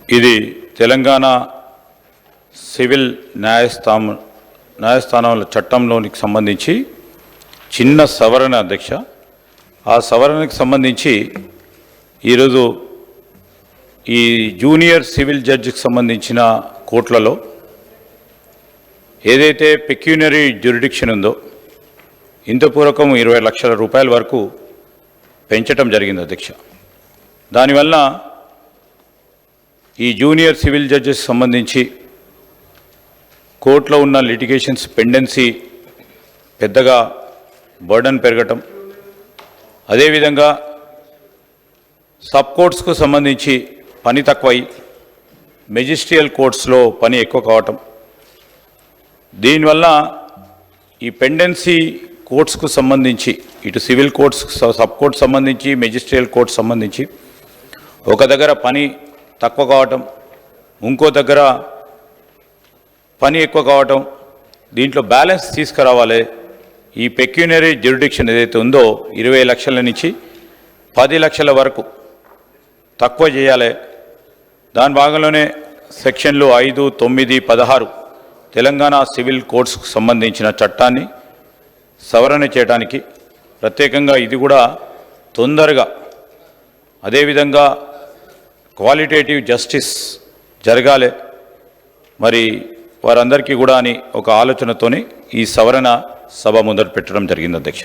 ఇది తెలంగాణ సివిల్ న్యాయస్థానాల చట్టంలోనికి సంబంధించి చిన్న సవరణ అధ్యక్ష. ఆ సవరణకు సంబంధించి ఈరోజు ఈ జూనియర్ సివిల్ జడ్జికి సంబంధించిన కోర్టులలో ఏదైతే పెక్యూనరీ జ్యూరిడిక్షన్ ఉందో ఇంతపూర్వకం 20 లక్షల రూపాయల వరకు పెంచడం జరిగింది అధ్యక్ష. దానివల్ల ఈ జూనియర్ సివిల్ జడ్జెస్ సంబంధించి కోర్టులో ఉన్న లిటిగేషన్స్ పెండెన్సీ పెద్దగా బర్డన్ పెరగటం, అదేవిధంగా సబ్ కోర్ట్స్కు సంబంధించి పని తక్కువై మెజిస్ట్రియల్ కోర్ట్స్లో పని ఎక్కువ కావటం, దీనివల్ల ఈ పెండెన్సీ కోర్ట్స్కు సంబంధించి ఇటు సివిల్ కోర్ట్స్ సబ్ కోర్ట్స్ సంబంధించి మెజిస్ట్రియల్ కోర్ట్స్ సంబంధించి ఒక దగ్గర పని తక్కువ కావటం, ఇంకో దగ్గర పని ఎక్కువ కావటం, దీంట్లో బ్యాలెన్స్ తీసుకురావాలి. ఈ పెక్యూనరీ జ్యూరిడిక్షన్ ఏదైతే ఉందో 20 లక్షల నుంచి 10 లక్షల వరకు తక్కువ చేయాలి. దాని భాగంలోనే సెక్షన్లు 5, 9, 16 తెలంగాణ సివిల్ కోర్ట్స్కు సంబంధించిన చట్టాన్ని సవరణ చేయడానికి ప్రత్యేకంగా ఇది కూడా తొందరగా, అదేవిధంగా క్వాలిటేటివ్ జస్టిస్ జరగాలి మరి వారందరికీ కూడా అని ఒక ఆలోచనతోనే ఈ సవరణ సభ ముందర పెట్టడం జరిగింది అధ్యక్ష.